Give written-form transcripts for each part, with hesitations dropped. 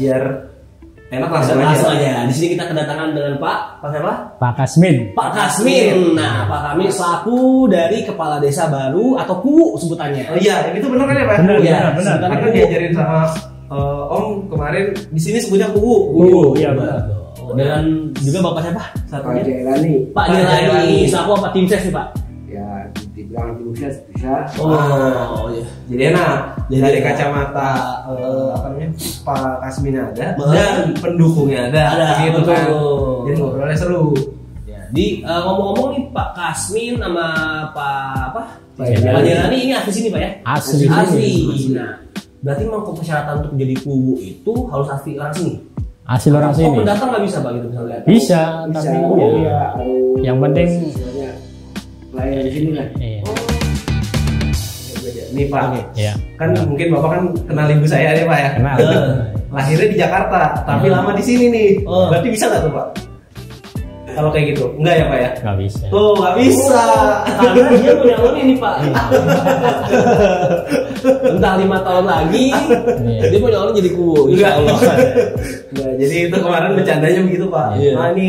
biar enak langsung aja. Di sini kita kedatangan dengan Pak siapa? Pak Kasmin. Pak Kasmin. Nah, Pak Kasmin selaku dari kepala desa baru atau KUU sebutannya. Oh iya, itu benar kan ya Pak? Benar. Karena diajarin sama Om kemarin di sini sebutnya KUU. Iya benar. Dan juga Bapak siapa? Pak Jailani. Pak Jailani. Selaku apa tim ses nih Pak? Ya, dibilang tim ses bisa. Oh iya. Jadi enak. Dari kacamata apa namanya Pak Kasmin ada dan pendukungnya ada. Gitu kan. Jadi ngobrolnya seru. Jadi ngomong-ngomong nih Pak Kasmin sama Pak Jailani. Jailani ini asli sini Pak ya? Asli. Nah, berarti memang persyaratan untuk jadi kubu itu harus asli orang sini. Asli orang sini. Pendatang nggak bisa Pak gitu misalnya? Bisa, tapi ya, yang penting pelayan di sini lah. iya. Nih Pak, Iya. kan mungkin Bapak kan kenal ibu saya nih Pak ya. Kenal. Lahirnya di Jakarta, tapi lama di sini nih. Berarti bisa nggak tuh Pak? Kalau kayak gitu, enggak ya Pak ya? Nggak bisa. Tuh nggak bisa. Karena dia punya ini nih Pak. Entah 5 tahun lagi, dia punya orang jadi kubu. Insya Allah. Nggak, jadi itu kemarin bercandanya begitu Pak. Iya. Nah ini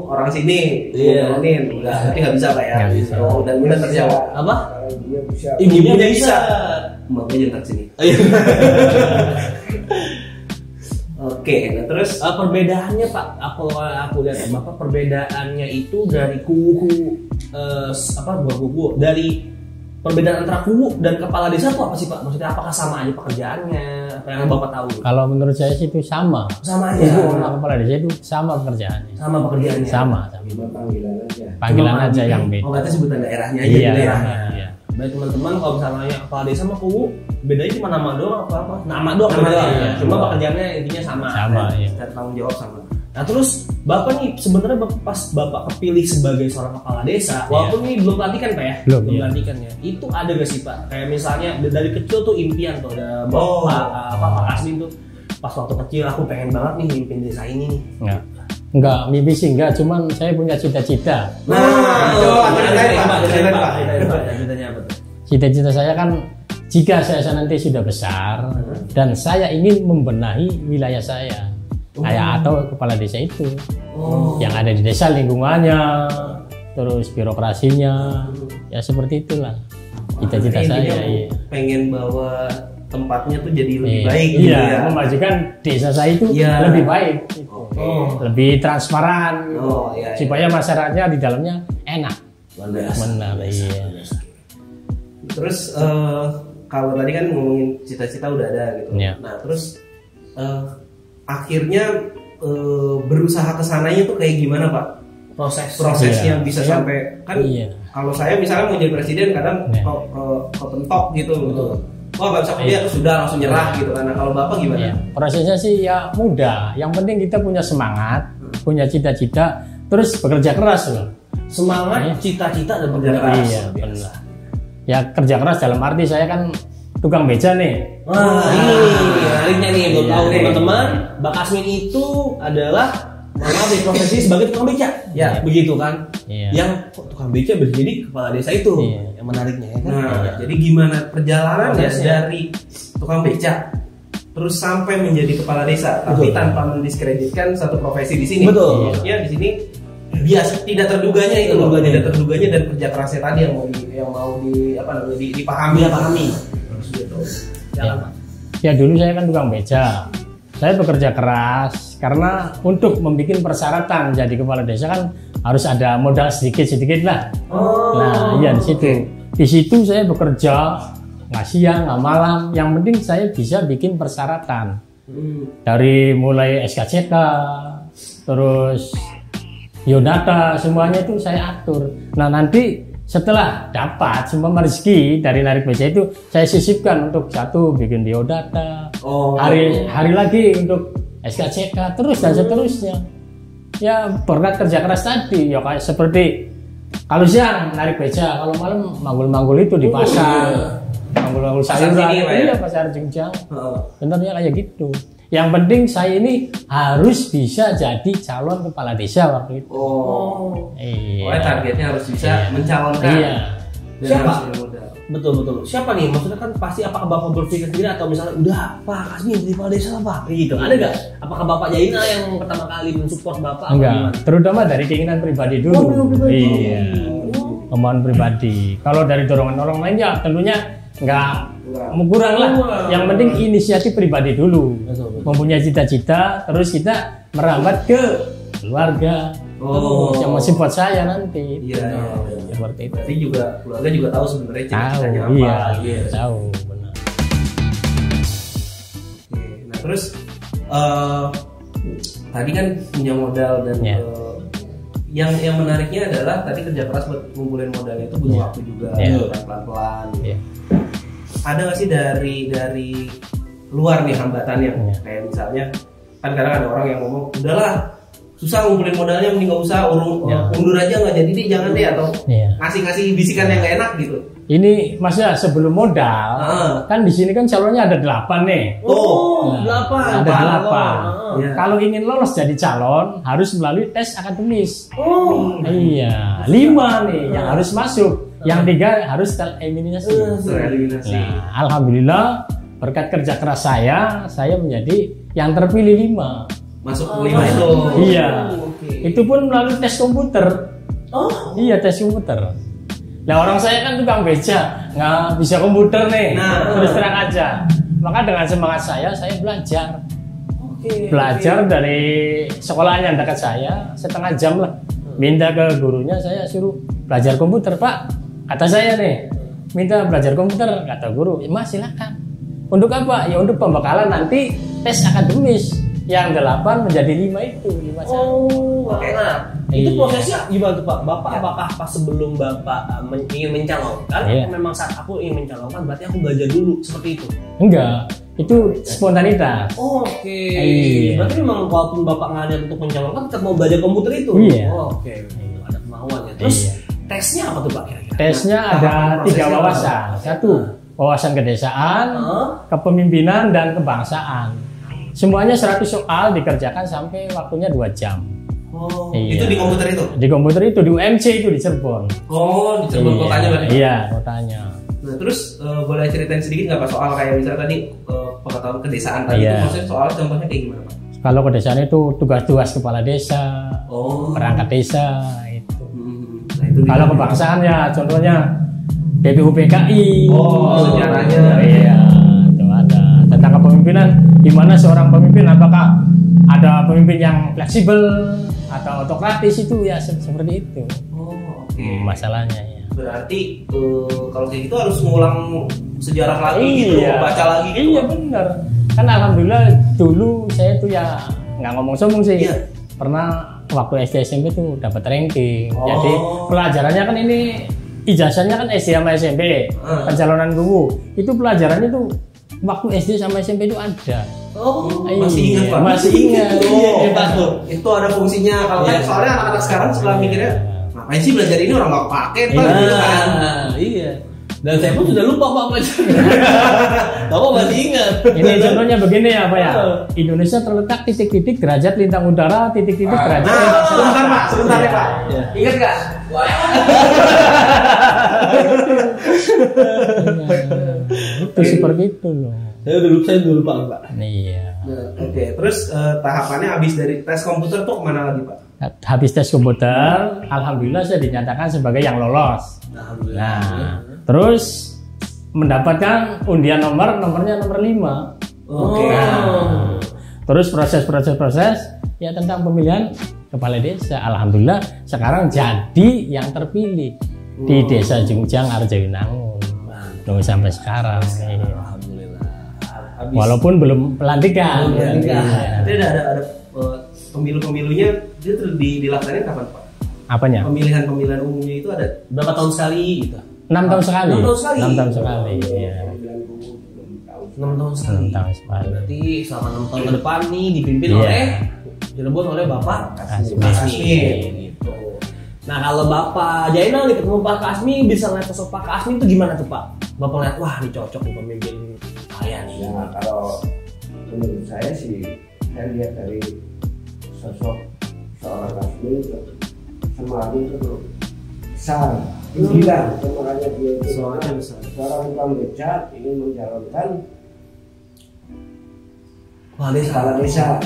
orang sini, Iya. udah, tapi nggak bisa Pak ya. Nggak bisa. Oh, dan udah terjawab. Apa? Dia bisa. Ibunya bisa. Mbaknya jangan sini. Oke, nah terus Perbedaannya Pak, aku lihat Bapak perbedaannya itu dari kubu bukan kubu, dari perbedaan antara kubu dan kepala desa itu apa sih Pak? Maksudnya apakah sama aja pekerjaannya? Apa yang Bapak tahu? Kalau menurut saya sih itu sama. Sama aja. Sama kepala desa itu sama pekerjaannya. Sama pekerjaannya. Sama. Cuma panggilan aja. Panggilan aja yang beda. Oh, berarti sebutan daerahnya aja Iya. gitu ya. Iya. Baik teman-teman, kalau misalnya kepala desa sama kubu bedanya cuma nama doang apa? Nama doang. Iya. Cuma pekerjaannya intinya sama. Sama, iya. Secara tanggung jawab sama. Nah terus Bapak nih sebenarnya pas Bapak kepilih sebagai seorang kepala desa, walaupun ini belum pelantikan Pak ya, Belum, iya. pelantikan ya. Itu ada gak sih Pak? Kayak misalnya dari kecil tuh impian tuh ada Pak Kasmin tuh pas waktu kecil aku pengen banget nih mimpin desa ini nih. Enggak, mimpi sih enggak, cuman saya punya cita-cita. Ceritanya apa tuh? Cita-cita saya kan jika saya nanti sudah besar dan saya ingin membenahi wilayah saya. Kayak atau kepala desa itu. Yang ada di desa lingkungannya, terus birokrasinya. Ya seperti itulah. Cita-cita saya. Iya. Pengen bawa tempatnya tuh jadi lebih baik Iya, gitu ya. memajukan desa saya itu Iya. lebih baik. Gitu. Lebih transparan. Iya. Supaya masyarakatnya di dalamnya enak. Benar, iya. Terus kalau tadi kan ngomongin cita-cita udah ada gitu. Iya. Nah terus akhirnya berusaha kesananya tuh kayak gimana Pak? Prosesnya Iya. bisa sampai kan? Iya. Kalau saya misalnya mau jadi presiden kadang Iya. kepentok gitu. Wah nggak bisa kuliah terus sudah langsung nyerah gitu kan. Nah, kalau Bapak gimana? Iya. Prosesnya sih ya mudah. Yang penting kita punya semangat, punya cita-cita, terus bekerja keras loh. Semangat, cita-cita dan bekerja keras. Iya, benar. Ya kerja keras dalam arti saya kan tukang beca nih. Wah, ini menariknya nih, belum tahu Iya. teman-teman. Mbak Kasmin itu adalah profesi sebagai tukang beca. Ya. Begitu kan? Iya. Yang tukang beca bisa jadi kepala desa itu. Iya. Yang menariknya ya kan? Nah, jadi gimana perjalanannya Prosesnya. dari tukang beca terus sampai menjadi kepala desa, tapi Betul. tanpa mendiskreditkan satu profesi di sini. Betul. Maksudnya di sini biasa tidak terduganya itu loh, tidak terduganya dan kerja kerasnya tadi yang mau dipahami. Terus gitu. Ya. Ya dulu saya kan tukang beca. Saya bekerja keras karena untuk membuat persyaratan jadi kepala desa kan harus ada modal sedikit-sedikit lah. Nah, iya di situ. Di situ saya bekerja nggak siang, nggak malam. Yang penting saya bisa bikin persyaratan. Dari mulai SKCK, terus biodata, semuanya itu saya atur. Nah, nanti setelah dapat semua rezeki dari narik beca itu saya sisipkan untuk satu bikin biodata, hari lagi untuk SKCK, terus dan seterusnya. Ya berkat kerja keras tadi, ya kayak seperti kalau siang narik beca, kalau malam manggul-manggul itu di pasar, manggul-manggul sayuran, iya pasar Jengjang. Benarnya kayak gitu. Yang penting saya ini harus bisa jadi calon kepala desa waktu itu. Iya. Targetnya harus bisa mencalonkan. Iya. Siapa? Betul. Siapa nih? Maksudnya kan pasti apakah Bapak berpikir sendiri atau misalnya udah Pak Kasmi di kepala desa lah Pak? Gitu. Ada nggak? Apakah Bapak Jainal yang pertama kali mensupport Bapak? Enggak, terutama dari keinginan pribadi dulu. Iya. Kemauan pribadi. Kalau dari dorongan orang lain ya tentunya nggak kurang lah. Yang penting inisiatif pribadi dulu. Betul. Mempunyai cita-cita, terus kita merambat ke keluarga. Yang masih buat saya nanti. Iya. Seperti itu. Berarti juga keluarga juga tahu sebenarnya Tahu, cita-citanya apa. iya, Gitu. tahu benar. Oke, nah terus tadi kan punya modal dan Ya. yang menariknya adalah tadi kerja keras buat ngumpulin modalnya itu butuh Ya. waktu juga, Ya. pelan-pelan. Ya. Ada nggak sih dari luar nih hambatannya? Ya. Kayak misalnya kan kadang ada orang yang ngomong udahlah susah ngumpulin modalnya, mending nggak usah Ya. undur aja nggak jadi deh, jangan deh, atau Ya. ngasih bisikan yang nggak enak gitu. Ini maksudnya sebelum modal, kan di sini kan calonnya ada 8 nih. Oh, Nah, 8. ada 8. Iya. Kalau ingin lolos jadi calon harus melalui tes akademis. Oh, Iya, 5 nih yang harus masuk. Yang 3 harus tereliminasi. tereliminasi. Nah, alhamdulillah berkat kerja keras saya menjadi yang terpilih 5. Masuk ke 5 itu. Iya. Itu pun melalui tes komputer. Iya, tes komputer. Nah, orang saya kan tukang beca, nggak bisa komputer nih. Nah. Terus terang aja. Maka dengan semangat saya belajar. Belajar dari sekolahnya dekat saya, setengah jam lah. Minta ke gurunya, saya suruh belajar komputer, Pak. Kata saya nih, minta belajar komputer, kata guru, Mas silakan. Untuk apa? Ya untuk pembekalan nanti tes akademis. Yang 8 menjadi 5 itu, 5 Nah, itu Iya. prosesnya gimana tuh Pak? Bapak apakah pas sebelum Bapak ingin mencalonkan? Iya. Memang saat aku ingin mencalonkan, berarti aku belajar dulu seperti itu. Enggak, itu spontanitas. Oke. Iya. Berarti memang walaupun Bapak nggak ada untuk mencalonkan, tetap mau belajar komputer itu. Iya. Oke. Ada kemauan ya. Terus Iya. tesnya apa tuh Pak kira-kira? Tesnya ada 3 wawasan. 1, wawasan kedesaan, kepemimpinan, dan kebangsaan. Semuanya 100 soal dikerjakan sampai waktunya 2 jam. Oh, Iya. itu di komputer itu? Di komputer itu, di UMC itu di Cirebon. Oh, di Cirebon kotanya berarti? Iya, kotanya. Nah, terus boleh ceritain sedikit nggak Pak soal kayak misalnya tadi pengetahuan kedesaan tadi Iya. itu maksudnya soal contohnya kayak gimana Pak? Kalau kedesaan itu tugas-tugas kepala desa, Oh. perangkat desa itu. Nah, itu Kalau kebangsaan ya contohnya BPUPKI. Oh, sejarahnya. Iya, itu ada. Tentang kepemimpinan, di mana seorang pemimpin, apakah ada pemimpin yang fleksibel atau otokratis, itu ya seperti itu. Oh, oke. Masalahnya ya. Berarti kalau kayak gitu harus ngulang sejarah lagi gitu, baca lagi gitu. Iya benar. Kan alhamdulillah dulu saya tuh ya nggak ngomong sombong sih. Iya. Pernah waktu SD SMP tuh dapat ranking. Oh. Jadi pelajarannya kan ini ijazahnya kan SD sama SMP, pencalonan guru. Itu pelajarannya tuh waktu SD sama SMP itu ada. Oh, Iya, masih ingat Pak? masih ingat. Oh, Iya. itu ada fungsinya. Kalau kan soalnya anak-anak sekarang setelah mikirnya ngapain sih belajar ini, orang nggak pakai Pak, Iya. gitu kan. Iya. Dan saya pun sudah lupa Pak pelajaran. Bapak masih ingat. Ini contohnya begini ya Pak ya. Indonesia terletak titik-titik derajat lintang udara, titik-titik derajat Nah, lintang sebentar Pak, sebentar ya Pak. Iya. Ingat nggak? itu seperti itu loh. Saya udah lupa Pak. Iya. Nah, oke, terus tahapannya habis dari tes komputer tuh kemana lagi Pak? Habis tes komputer, alhamdulillah saya dinyatakan sebagai yang lolos. Alhamdulillah. Nah, terus mendapatkan undian nomornya nomor 5. Oke. Nah, terus proses ya tentang pemilihan kepala desa. Alhamdulillah sekarang jadi yang terpilih di Desa Jungjang Arjawinangun. Tunggu sampai sekarang. Iya. Alhamdulillah. Habis Walaupun belum pelantikan. Jadi ada pemilu-pemilunya itu dilaksanain kapan Pak? Apanya? Pemilihan umumnya itu ada berapa tahun sekali gitu? 6 tahun sekali. 6 tahun sekali. 6 tahun sekali. Iya. 6 tahun sekali. 6 tahun sekali. Berarti selama 6 tahun ke depan nih dipimpin Iya. oleh Cirebon oleh Bapak Kasmi. Kasmi gitu. Nah kalau Bapak Jainal nih ketemu Pak Kasmi, bisa ngeliat sosok Pak Kasmi itu gimana tuh Pak? Bapak lihat wah ini cocok nih pemimpin saya nih. Ya kalau menurut saya sih, saya lihat dari sosok seorang Kasmi, semuanya itu besar. Bilang makanya dia itu Suaranya besar. seorang tukang beca ingin mencalonkan Kepala kepala desa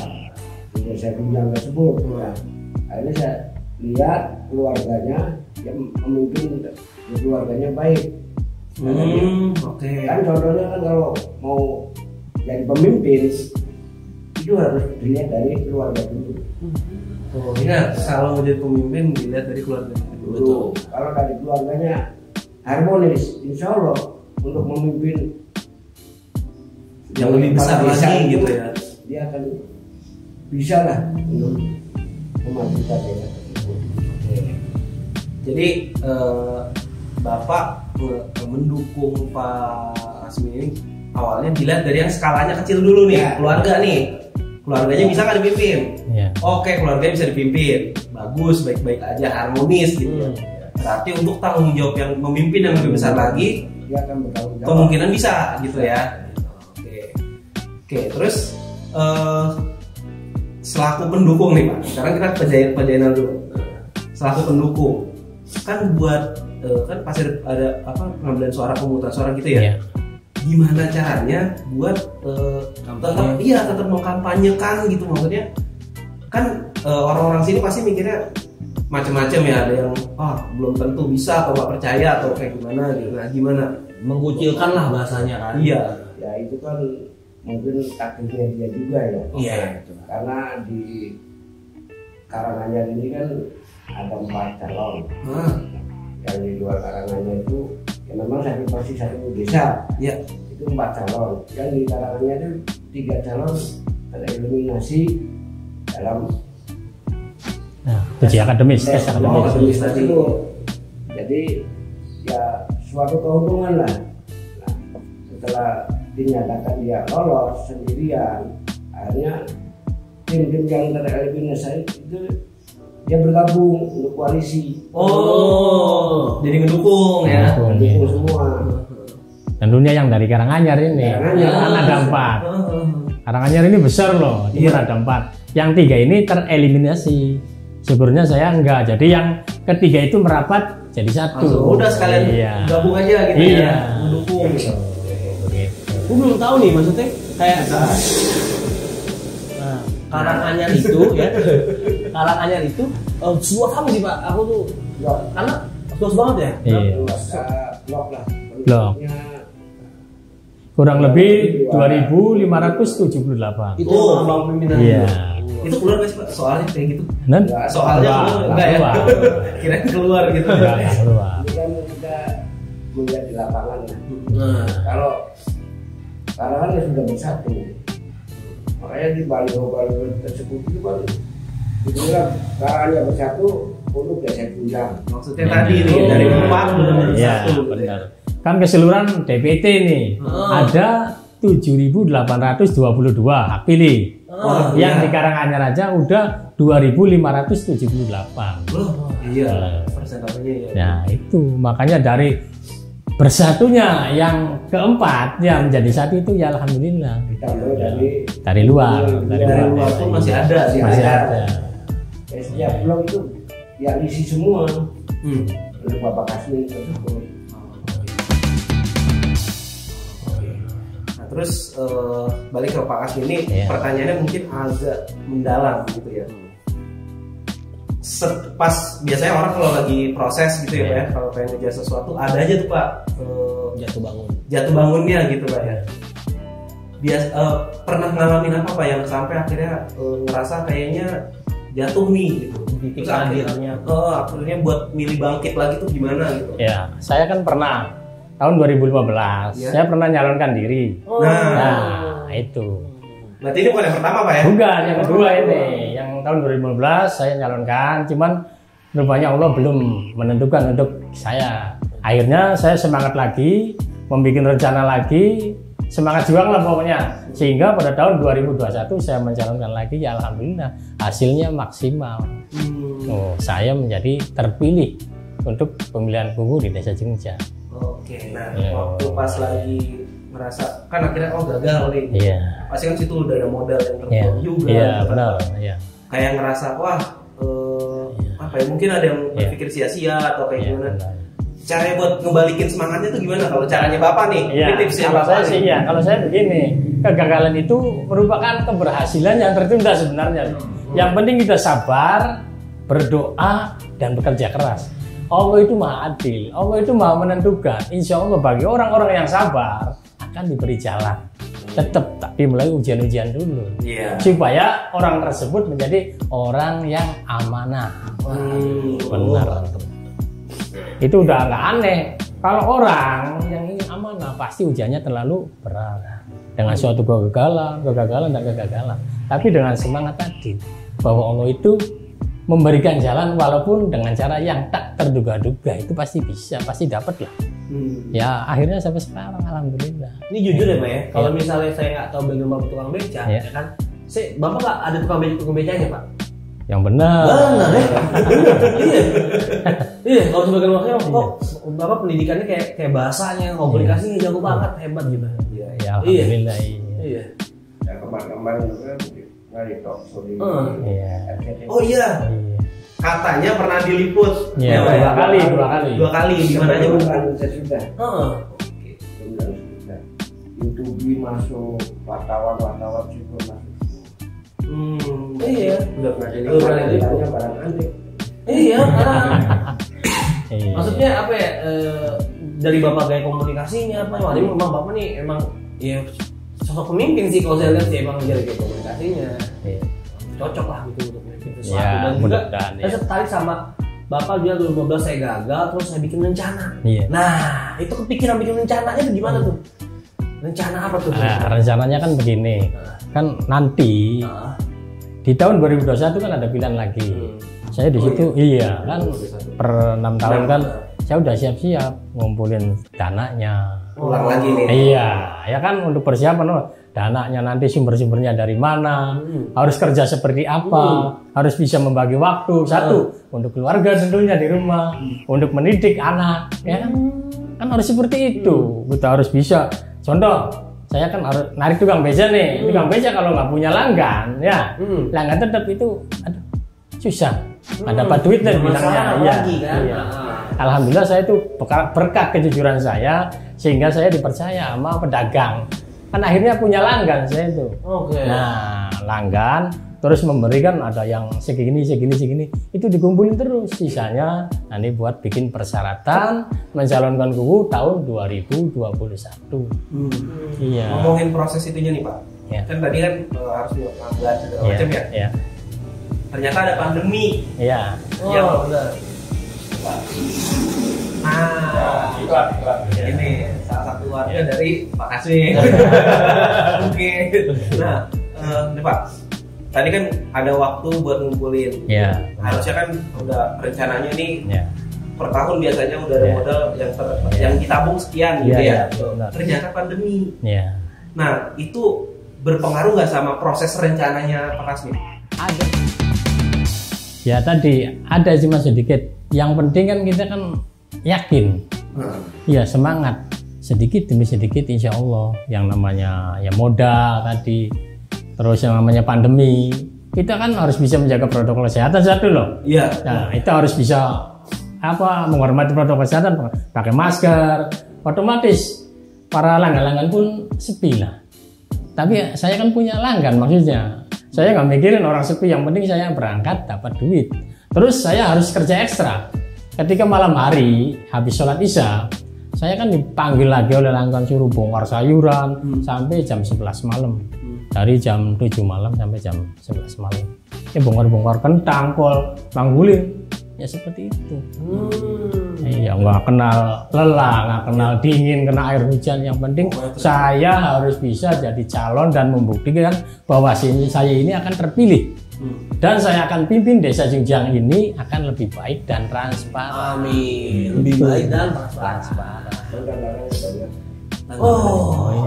di desa Gunjang tersebut. Nah, akhirnya saya lihat keluarganya yang memimpin keluarganya baik. Oke. Kan contohnya kan kalau mau jadi pemimpin itu harus dilihat dari keluarga dulu. Oh, ingat kalau mau jadi pemimpin dilihat dari keluarga. Dulu. Kalau dari keluarganya harmonis, insya Allah untuk memimpin Yang lebih besar kepala desa lagi itu, gitu ya. dia akan bisa lah untuk memajukan desa tersebut. Jadi Bapak mendukung Pak Asmi ini awalnya dilihat dari yang skalanya kecil dulu nih, Ya. keluarga nih. Keluarganya bisa nggak dipimpin? Iya. Oke, keluarganya bisa dipimpin. Bagus, baik-baik aja, harmonis gitu. Berarti untuk tanggung jawab yang memimpin yang lebih besar lagi, Dia akan bertanggung jawab. kemungkinan bisa gitu ya. Oke, terus selaku pendukung nih Pak. Sekarang kita Pajaina dulu. Selaku pendukung, kan buat kan pasti ada apa pengambilan suara, pemungutan suara gitu ya. Iya. Gimana caranya buat tetap mengkampanyekan gitu, maksudnya kan orang-orang sini pasti mikirnya macam-macam ya, ada yang belum tentu bisa atau nggak percaya atau kayak gimana gitu. Nah, gimana? Mengkucilkan lah bahasanya kan. Iya. Ya itu kan mungkin takdirnya dia juga ya. Iya. Karena di Karanganyar ini kan ada 4 calon. Yang di luar Karanganyar itu ya memang satu desa. Iya. Itu 4 calon. Yang di Karanganyar itu 3 calon tereliminasi dalam Uji akademis, tes akademis. akademis tadi. Jadi ya suatu keuntungan lah. Nah, setelah dinyatakan dia lolos sendirian, akhirnya tim-tim yang tereliminasi itu dia bergabung untuk koalisi. Jadi ngedukung ya. Mendukung semua. Tentunya yang dari Karanganyar ini Karanganyar. kan ada 4. Karanganyar ini besar loh, cuma Iya. ada 4. Yang 3 ini tereliminasi. Syukurnya saya enggak. Jadi yang ketiga itu merapat jadi 1. Langsung udah sekalian Iya. gabung aja gitu Iya. ya. Mendukung gitu. Begitu. Gue belum tahu nih maksudnya kayak Karanganyar itu ya. Karanganyar itu sebuah kamu sih Pak. Aku tuh Blok, karena luas banget ya. Iya. blok lah. Blok. Penduduknya Kurang lebih 2.578. Itu bang pimpinan. Iya. Itu keluar nggak sih Pak? Soalnya kayak gitu. Dan Soalnya enggak ya. keluar. Kirain keluar gitu. Enggak keluar. ini kan kita melihat di lapangan. Nah, Kalau Karanganyar kan sudah bersatu, makanya di baliho-baliho tersebut itu kan dibilang Karanganyar bersatu untuk desa Gunjang. Maksudnya tadi nih dari 4 benar-benar Iya, satu. benar. Kan keseluruhan DPT nih ada 7.822 hak pilih. Yang di Karanganyar aja udah 2.578. Loh, iya. Persentasenya ya. Nah itu makanya dari bersatunya yang keempat yang menjadi satu itu ya alhamdulillah. Ditambah Dari luar, Dari luar pun masih ada sih. masih ada. setiap blok itu yang isi semua Hmm. untuk Bapak Kasmin tersebut. Nah, terus balik ke Pak Asmi ini, Iya. pertanyaannya mungkin agak mendalam gitu ya. Pas biasanya orang kalau lagi proses gitu ya Pak ya, kalau pengen ngejar sesuatu ada aja tuh Pak jatuh bangunnya gitu Pak ya. Pernah ngalamin apa Pak yang sampai akhirnya ngerasa kayaknya jatuh nih gitu. titik Terus keadilannya. akhirnya buat milih bangkit lagi tuh gimana gitu. Ya saya kan pernah tahun 2015 Iya. saya pernah nyalonkan diri. Nah itu. Berarti ini bukan yang pertama Pak ya? Bukan, yang kedua ini. Yang tahun 2015 saya nyalonkan, cuman rupanya Allah belum menentukan untuk saya. Akhirnya saya semangat lagi, membuat rencana lagi, semangat juang lah pokoknya. Sehingga pada tahun 2021 saya mencalonkan lagi, ya alhamdulillah hasilnya maksimal. Oh, saya menjadi terpilih untuk pemilihan gubernur di Desa Jengja. Oke, nah Iya. waktu pas lagi ngerasa kan akhirnya gagal nih. Iya. Pasti kan situ udah ada modal yang Iya. terbuang juga. Iya, gitu kan. benar. Iya. Kayak ngerasa wah apa ya, mungkin ada yang berpikir sia-sia atau kayak gimana. Caranya buat ngebalikin semangatnya tuh gimana kalau caranya Bapak nih? Tipsnya kalau Bapak saya sih kalau saya begini, kegagalan itu merupakan keberhasilan yang tertunda sebenarnya. Yang penting kita sabar, berdoa dan bekerja keras. Allah itu maha adil, Allah itu maha menentukan. Insya Allah bagi orang-orang yang sabar akan diberi jalan. Tetap tapi melalui ujian-ujian dulu, supaya orang tersebut menjadi orang yang amanah. Benar. Itu udah nggak aneh. Kalau orang yang ingin amanah pasti ujiannya terlalu berat dengan suatu kegagalan dan kegagalan. Tapi dengan semangat tadi bahwa Allah itu memberikan jalan walaupun dengan cara yang tak terduga-duga, itu pasti bisa, pasti dapat lah. Ya akhirnya sampai sekarang alhamdulillah. Ini jujur ya Pak ya, kalau misalnya saya nggak tahu bagian Bapak tukang beca, ya kan, Bapak nggak ada tukang becanya Pak? Yang benar. Benar ya. Iya, kalau sebagian waktunya kok Bapak pendidikannya kayak bahasanya, komunikasinya jago banget, hebat gitu. Ya alhamdulillah. Iya. Ya kemarin-kemarin juga nggak talk show di RCTI. Oh iya. Katanya pernah diliput. Iya, dua kali. Gimana aja Bu? Sudah. YouTube masuk, wartawan juga masuk. Iya. Udah pernah diliput. Barang aneh. Iya. Maksudnya apa ya? Dari Bapak gaya komunikasinya apa? Wah, memang Bapak nih emang ya sosok pemimpin sih kalau saya lihat sih, emang dari gaya komunikasinya. Cocok lah gitu untuk memimpin sesuatu. Dan juga saya tertarik sama Bapak dia 2015 saya gagal, terus saya bikin rencana. Nah, itu kepikiran bikin rencananya itu gimana tuh? Rencana apa tuh? Rencananya kan begini, kan nanti di tahun 2021 kan ada pilihan lagi. Saya di situ kan per 6 tahun kan saya udah siap-siap ngumpulin dananya. Ulang lagi nih. Iya, ya kan untuk persiapan dananya nanti sumber-sumbernya dari mana, harus kerja seperti apa, harus bisa membagi waktu untuk keluarga tentunya di rumah, untuk mendidik anak, ya kan harus seperti itu. Kita harus bisa. Contoh, saya kan harus narik tukang beca nih. Tukang beca kalau nggak punya langgan, langgan tetap itu, susah. Dapat duit dan bilangnya. Iya. Alhamdulillah saya itu berkat kejujuran saya sehingga saya dipercaya sama pedagang. Kan akhirnya punya langgan saya itu. Nah, langgan terus memberikan ada yang segini itu dikumpulin terus, sisanya nanti buat bikin persyaratan mencalonkan kubu tahun 2021. Iya. Ngomongin proses itunya nih Pak. Kan tadi kan harus dilakukan segala macam ya. Ternyata ada pandemi. Iya. Benar. Ini salah satu warga dari Pak Kasmi. Oke. Nah, nih Pak, tadi kan ada waktu buat ngumpulin. Harusnya kan udah rencananya nih per tahun biasanya udah ada modal yang ditabung sekian gitu ya. Ternyata pandemi. Nah, itu berpengaruh nggak sama proses rencananya Pak Kasmi? Ada. Ya tadi ada cuma sedikit. Yang penting kan kita kan yakin, semangat sedikit demi sedikit, insya Allah. Yang namanya modal tadi, terus yang namanya pandemi, kita kan harus bisa menjaga protokol kesehatan satu loh. Nah, itu harus bisa menghormati protokol kesehatan, pakai masker, otomatis para langgan-langgan pun sepi lah. Tapi saya kan punya langgan, maksudnya saya nggak mikirin orang sepi, yang penting saya berangkat dapat duit. Terus saya harus kerja ekstra. Ketika malam hari habis sholat isya, saya kan dipanggil lagi oleh langgan, suruh bongkar sayuran sampai jam 11 malam. Dari jam 7 malam sampai jam 11 malam. Bongkar-bongkar kentang, kol, manggulin. Ya seperti itu. Iya, nggak kenal lelah, nggak kenal dingin, kena air hujan. Yang penting saya harus bisa jadi calon dan membuktikan bahwa saya ini akan terpilih. Dan saya akan pimpin desa Jingjang ini akan lebih baik dan transparan. Amin. Lebih baik dan transparan.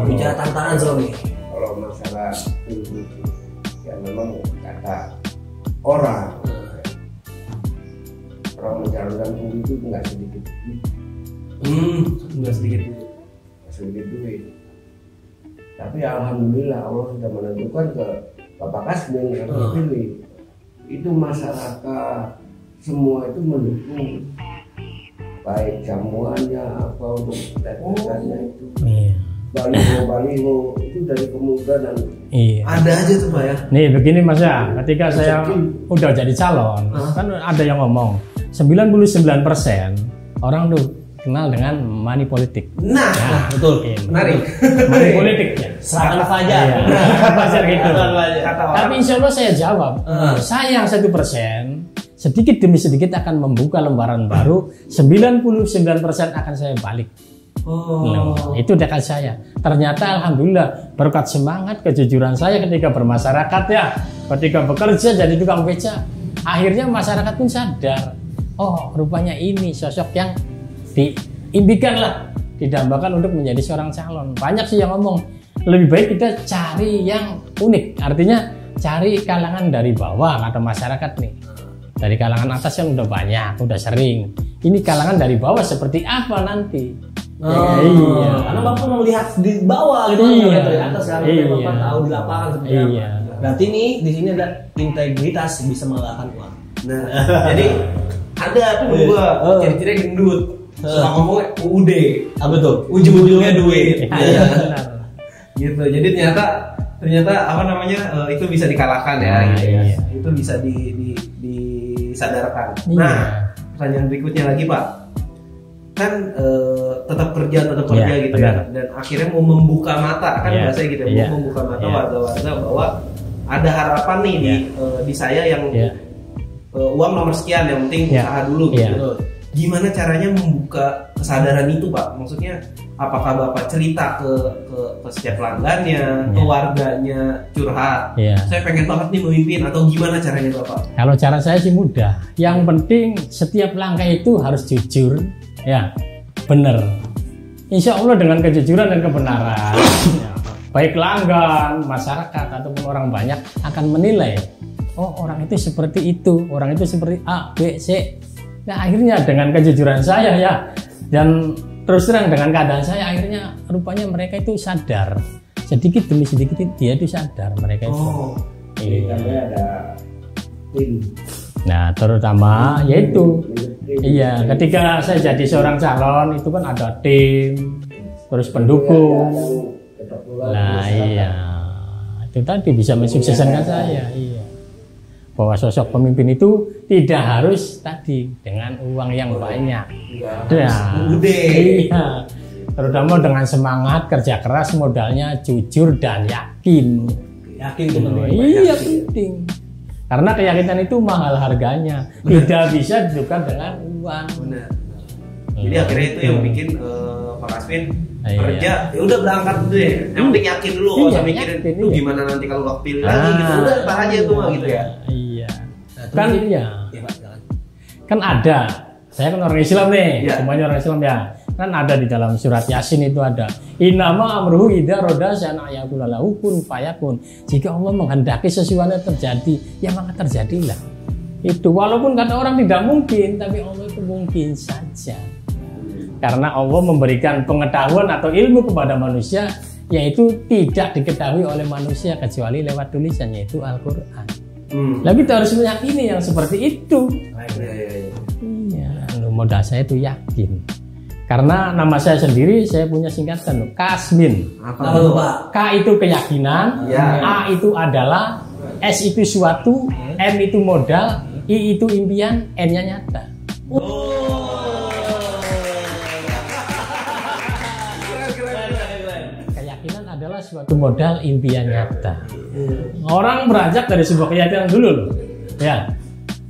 Bicara tantangan nih. Kalau masalah itu, ya memang kata orang mencalonkan kubu itu nggak sedikit duit. Tapi alhamdulillah Allah sudah menentukan ke Bapak Kasmi yang terpilih. Itu masyarakat semua itu mendukung, baik jamuannya apa untuk teknikannya itu. Iya. Baliho itu dari pemuda dan Iya. Ada aja tuh Pak ya. Nih begini Mas ya, ketika saya udah jadi calon, kan ada yang ngomong 99% orang tuh kenal dengan money politik. Nah, betul. menarik. Money politik ya. Serangan Fajar. Iya. Fajar gitu. Serangan Fajar. Kata orang. Tapi insya Allah saya jawab, saya yang 1% sedikit demi sedikit akan membuka lembaran baru, 99% akan saya balik. Loh, itu dekat saya. Ternyata alhamdulillah berkat semangat kejujuran saya ketika bermasyarakat ya, ketika bekerja jadi tukang beca, akhirnya masyarakat pun sadar, oh rupanya ini sosok yang diimpikan lah, didambakan untuk menjadi seorang calon. Banyak sih yang ngomong lebih baik kita cari yang unik, artinya cari kalangan dari bawah atau masyarakat nih. Dari kalangan atas yang udah banyak, udah sering. Ini kalangan dari bawah seperti apa nanti? Iya. Karena Bapak melihat di bawah gitu, Iya. dari atas kan, Iya. Bapak tahu di lapangan seperti Iya. apa. Berarti nih di sini ada integritas bisa mengalahkan uang. Nah, jadi ada tuh gua ciri-ciri gendut. Suka ngomong UUD. Apa tuh? Ujung-ujungnya duit. Iya, benar. Gitu. Jadi ternyata apa namanya itu bisa dikalahkan ya. Gitu ya. Iya. Itu bisa disadarkan. Iya. Nah, pertanyaan berikutnya lagi Pak. Kan tetap kerja Iya, gitu benar. ya. Dan akhirnya mau membuka mata kan Iya, bahasa gitu ya. iya. Mau membuka mata Iya. warga-warga bahwa ada harapan nih di saya yang Iya. uang nomor sekian, yang penting Iya. usaha dulu Iya. gitu. Gimana caranya membuka kesadaran itu Pak? Maksudnya apakah Bapak cerita ke setiap pelanggannya, ke Iya. warganya, curhat? Iya. Saya pengen banget nih memimpin, atau gimana caranya Bapak? Kalau cara saya sih mudah. Yang penting setiap langkah itu harus jujur, ya, benar. Insya Allah dengan kejujuran dan kebenaran, ya, baik pelanggan, masyarakat ataupun orang banyak akan menilai. Oh orang itu seperti itu, orang itu seperti A, B, C. Nah akhirnya dengan kejujuran saya ya, dan terus terang dengan keadaan saya, akhirnya rupanya mereka itu sadar. Sedikit demi sedikit dia itu sadar mereka itu. Oh, Iya. kami ada tim. Nah terutama yaitu iya, ketika saya jadi seorang calon itu kan ada tim, terus pendukung. Nah iya, itu tadi bisa mensukseskan saya. Iya, bahwa sosok pemimpin itu tidak harus tadi dengan uang yang banyak. Iya, terutama dengan semangat kerja keras, modalnya jujur dan yakin. Yakin itu penting. Iya penting. Karena keyakinan itu mahal harganya, tidak bisa ditukar dengan uang. benar. Jadi akhirnya itu yang bikin Pak Kasmin Iya. kerja, ya udah berangkat deh. Yang penting yakin dulu, nggak usah Iya, mikirin yakin, lu iya. gimana nanti kalau nggak pilih lagi gitu. Udah ntar aja tuh mah gitu ya. Iya. Nah, terus Kan ini- iya. Iya, Pak, silakan. Kan ada. Saya kan orang Islam nih, Iya. semuanya orang Islam ya. Kan ada di dalam surat Yasin itu ada. Innama amruhu idza roda syana yaqulalahu kun fayakun. Jika Allah menghendaki sesuatu terjadi, ya maka terjadilah. Itu walaupun kata orang tidak mungkin, tapi Allah itu mungkin saja. Karena Allah memberikan pengetahuan atau ilmu kepada manusia, yaitu tidak diketahui oleh manusia kecuali lewat tulisan, yaitu Al-Quran. Lah kita harus meyakini yang seperti itu. Iya. Iya, modal saya itu yakin. Karena nama saya sendiri saya punya singkatan Kasmin. Apa Apa tuh Pak? K itu keyakinan, Ya. A itu adalah, S itu suatu, M itu modal, I itu impian, N-nya nyata. Keyakinan adalah suatu modal, impian nyata. Orang beranjak dari sebuah keyakinan dulu loh. Ya.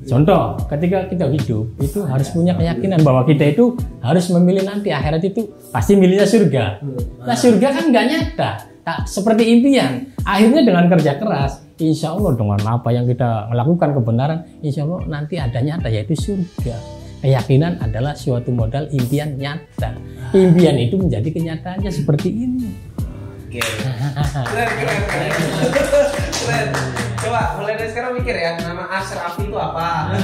Contoh, ketika kita hidup itu harus punya keyakinan bahwa kita itu harus memilih nanti akhirat itu pasti milihnya surga. Nah surga kan nggak nyata, tak seperti impian. Akhirnya dengan kerja keras, insya Allah dengan apa yang kita lakukan kebenaran, insya Allah nanti ada nyata yaitu surga. Keyakinan adalah suatu modal, impian nyata. Impian itu menjadi kenyataannya seperti ini. Oke. Keren. Coba mulai dari sekarang mikir ya, nama Asrafi itu apa?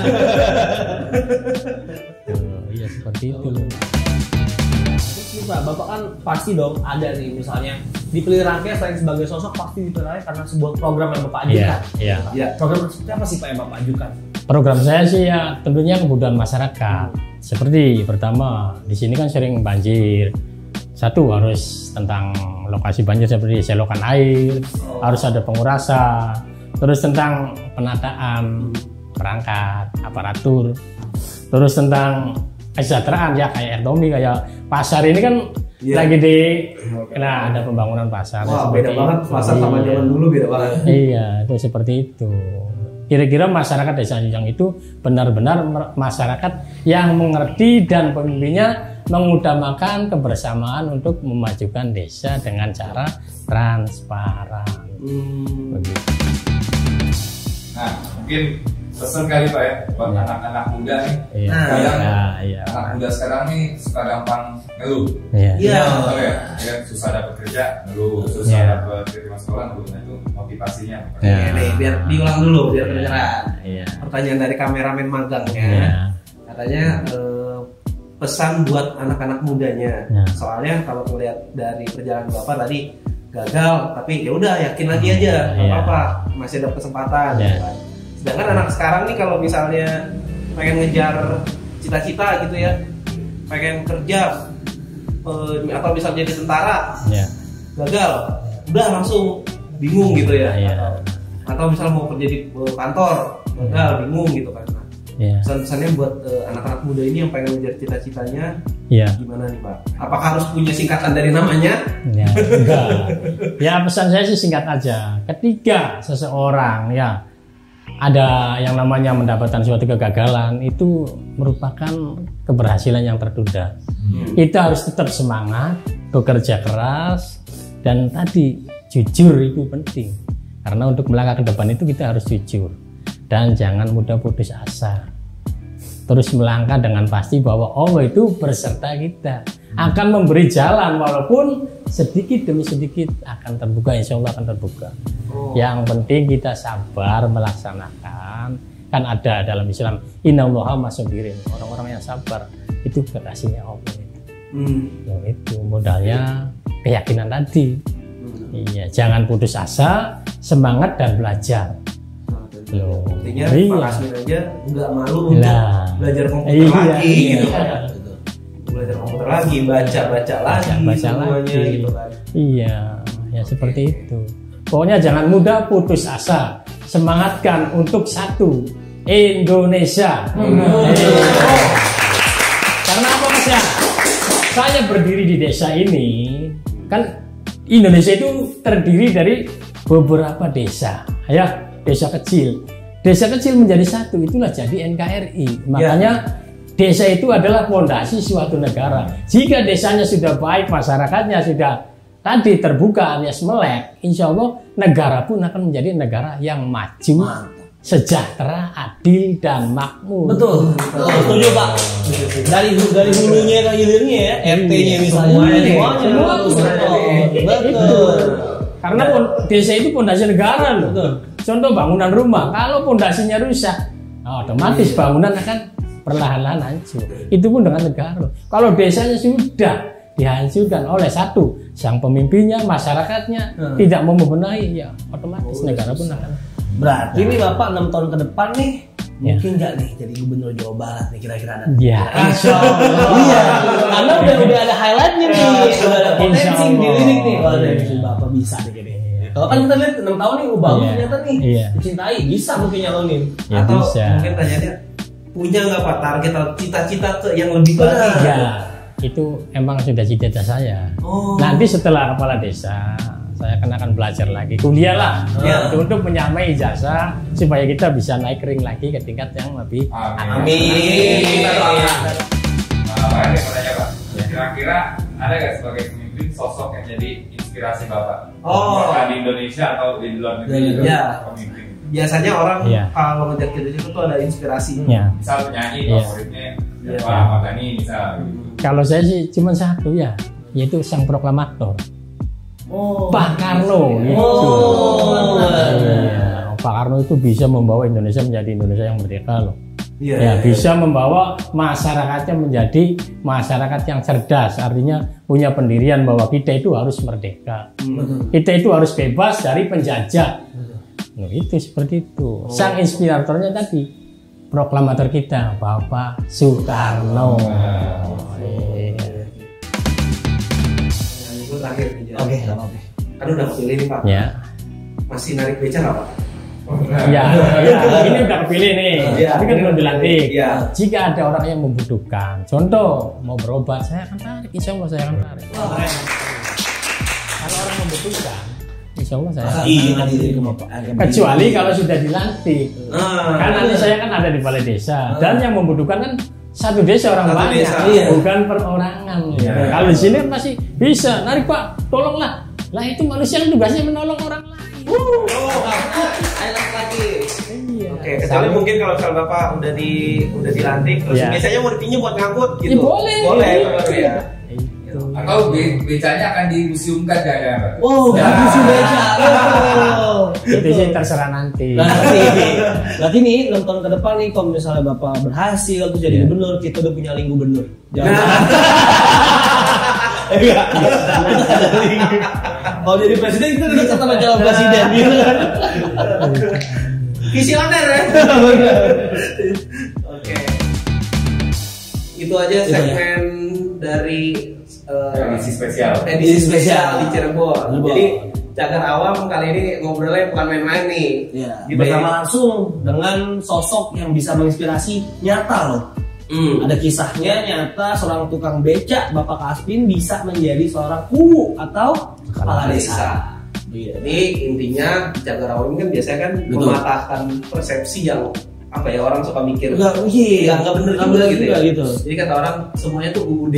Iya seperti itu loh. Terus Pak, Bapak kan pasti dong ada nih misalnya dipilih rakyat selain sebagai sosok pasti dipilih rakyat karena sebuah program yang Bapak ajukan. Iya. Iya. Program seperti apa sih Pak yang Bapak ajukan? Program saya sih ya tentunya kebutuhan masyarakat. Seperti pertama, di sini kan sering banjir. Satu harus tentang lokasi banjir seperti selokan air, harus ada pengurasan. Terus tentang penataan perangkat, aparatur. Terus tentang kesejahteraan ya kayak Ertomi, kayak pasar ini kan lagi nah ada pembangunan pasar. Wah, beda banget pasar sama zaman dulu, beda banget. Iya, itu seperti itu. Kira-kira masyarakat desa Jujang itu benar-benar masyarakat yang mengerti dan pemimpinnya mengutamakan kebersamaan untuk memajukan desa dengan cara transparan. Begitu. Nah, mungkin pesan kali Pak ya buat anak-anak muda nih. Iya. Kadang Iya. anak muda sekarang nih suka gampang ngeluh. Iya. Iya. Tahu ya, susah dapat kerja, ngeluh, susah Iya. dapat terima sekolah, ngeluh. Nah, itu motivasinya. Iya. Oke, nih, biar diulang dulu biar kedengeran. Iya. Pertanyaan dari kameramen magang ya. Iya. Katanya pesan buat anak-anak mudanya. Ya. Soalnya kalau melihat dari perjalanan Bapak tadi gagal, tapi ya udah yakin lagi aja, nggak Ya. apa-apa, masih ada kesempatan. Ya. Gitu kan. Sedangkan anak sekarang nih kalau misalnya pengen ngejar cita-cita gitu ya, pengen kerja atau bisa jadi tentara, Iya. gagal, udah langsung bingung gitu ya. Iya. Atau misalnya mau kerja di kantor, gagal, bingung gitu kan. Nah, Iya. pesan-pesannya buat anak-anak muda ini yang pengen ngejar cita-citanya Iya. gimana nih Pak? Apakah harus punya singkatan dari namanya? Ya, enggak. Ya pesan saya sih singkat aja. Ketika seseorang ya ada yang namanya mendapatkan suatu kegagalan, itu merupakan keberhasilan yang tertunda. Kita harus tetap semangat, bekerja keras, dan tadi jujur itu penting. Karena untuk melangkah ke depan itu kita harus jujur dan jangan mudah putus asa. Terus melangkah dengan pasti bahwa Allah itu berserta kita, akan memberi jalan walaupun sedikit demi sedikit akan terbuka, insya Allah akan terbuka. Yang penting kita sabar melaksanakan. Kan ada dalam Islam, innallaha ma'as-sabirin, orang-orang yang sabar itu kekasihnya Allah. Yang itu modalnya keyakinan tadi. Iya, jangan putus asa, semangat dan belajar. Loh, Artinya iya. Pak Kasmin aja nggak malu untuk Nah, belajar komputer iya, lagi iya. gitu kan. Belajar komputer lagi, baca lagi Baca semuanya lagi. gitu kan. Iya, ya seperti itu. Pokoknya jangan mudah putus asa. Semangatkan untuk satu Indonesia. Karena apa Mas ya? Saya berdiri di desa ini, kan Indonesia itu terdiri dari beberapa desa, ya, desa kecil. Desa kecil menjadi satu, itulah jadi NKRI. Makanya desa itu adalah fondasi suatu negara. Jika desanya sudah baik, masyarakatnya sudah tadi terbuka alias melek, insya Allah negara pun akan menjadi negara yang maju, sejahtera, adil, dan makmur. Betul. Setuju Pak. Dari hulunya ke hilirnya ya, RT-nya misalnya, Semua betul. Karena desa itu fondasi negara loh. Contoh bangunan rumah, kalau fondasinya rusak, otomatis bangunan akan perlahan-lahan hancur. Itu pun dengan negara. Kalau desanya sudah dihancurkan oleh satu, sang pemimpinnya, masyarakatnya tidak mau membenahi, ya otomatis negara pun akan. Berarti nih Bapak 6 tahun ke depan nih, Ya. mungkin nggak nih jadi gubernur Jawa Barat nih kira-kira ada. Ya, insya Allah. Iya, karena udah ada highlightnya nih, udah ada potensi Insya Allah. dilirik nih. Wah, Iya. dari Bapak bisa nih kayaknya. Kalau kan kita lihat 6 tahun nih, bagus Iya. ternyata nih, Iya. dicintai, bisa mungkin nyalonin. Ya Atau bisa. mungkin tanyanya punya nggak Pak target atau cita-cita ke yang lebih lagi? Ya, itu emang sudah cita-cita saya. Oh. Nanti setelah kepala desa, saya akan belajar lagi, kuliah lah, Ya. untuk menyamai ijazah supaya kita bisa naik ring lagi ke tingkat yang lebih. Amin. Nah, Pak Edi mau tanya Pak, kira-kira ada nggak sebagai pemimpin sosok yang jadi inspirasi Bapak? Oh. Apakah di Indonesia atau di luar negeri? Iya. Pemimpin. Biasanya orang Iya. kalau ngejar cita-cita itu ada inspirasi. Ya. Misal penyanyi Iya. favoritnya Iya. siapa? Pak Gani misal gitu. Kalau saya sih cuma satu ya, yaitu sang proklamator, Pak Karno. Gitu. Iya, Pak Karno itu bisa membawa Indonesia menjadi Indonesia yang merdeka loh. Iya. Ya, bisa membawa masyarakatnya menjadi masyarakat yang cerdas, artinya punya pendirian bahwa kita itu harus merdeka. Kita itu harus bebas dari penjajah. Nah, itu seperti itu. Sang inspiratornya tadi proklamator kita Bapak Soekarno. Itu terakhir nih, Jan. Oke, nggak apa-apa. Kan udah kepilih nih Pak. Ya. Masih narik beca nggak Pak? Ya, ini udah kepilih nih, Iya. tapi kan belum dilantik. Iya. Jika ada orang yang membutuhkan, contoh mau berobat, saya akan tarik, insya Allah saya akan tarik. Kalau orang membutuhkan, insya Allah saya akan tarik. Kecuali kalau sudah dilantik, kan nanti saya kan ada di balai desa, dan yang membutuhkan kan satu desa orang Satu banyak, desa. bukan perorangan. Kalau di sini masih bisa, narik Pak, tolonglah. Lah itu manusia yang tugasnya menolong orang lain. Enak lagi. Iya. Oke, kecuali mungkin kalau misalnya Bapak udah dilantik, terus Iya. biasanya muridnya buat ngangkut gitu. Ya, boleh. Boleh, Iya. baru ya. Itu. Atau becanya akan dimuseumkan ya. Oh, bagus sih beca. Itu sih terserah nanti. Berarti nih 6 tahun ke depan nih kalau misalnya Bapak berhasil terus jadi gubernur, kita udah punya link gubernur. Kalau jadi presiden kita udah dekat sama calon presiden gitu kan. Visioner ya. Oke. Itu aja segmen dari Edisi spesial. edisi spesial di Cirebon. Cirebon. Jadi Cagar Awam kali ini ngobrolnya bukan main-main nih. Iya, Gitu bersama ya. langsung dengan sosok yang bisa menginspirasi nyata loh. Ada kisahnya nyata, seorang tukang beca Bapak Kaspin bisa menjadi seorang kuwu atau kepala desa. Iya. Jadi intinya Cagar Awam ini kan biasanya kan Betul. mematahkan persepsi yang apa ya, orang suka mikir Enggak, iya, nggak bener nggak juga bener gitu juga ya. gitu. Jadi kata orang semuanya tuh UUD.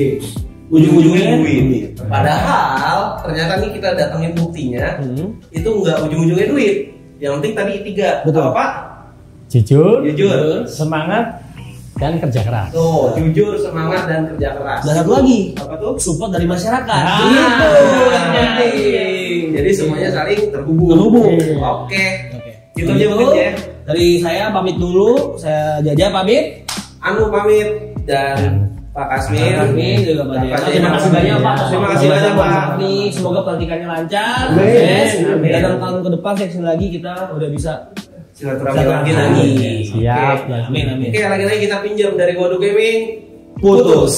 Ujung-ujungnya duit. Padahal ternyata nih kita datangin buktinya itu nggak ujung-ujungnya duit. Yang penting tadi 3. Betul. Apa Pak? Jujur, Jujur. semangat, dan kerja keras. Tuh, jujur, semangat dan kerja keras. Dan satu lagi, Apa tuh? support dari masyarakat. Nah, Gitu. yang penting. Jadi semuanya saling terhubung. Terhubung. Oke. Oke. Itu aja mungkin ya. Dari saya pamit dulu, saya Jaja pamit. Anu pamit dan Pak Kasmin. Kami juga Pak Jaja. Pak Terima kasih banyak Pak. Terima kasih banyak Pak. Nih, semoga pelantikannya lancar. Amin. Amin. Dan tahun ke depan seksi lagi kita udah bisa Silaturahmi lagi. Siap. Oke. Amin amin. Oke, lagi-lagi kita pinjam dari Waduh Gaming. Putus.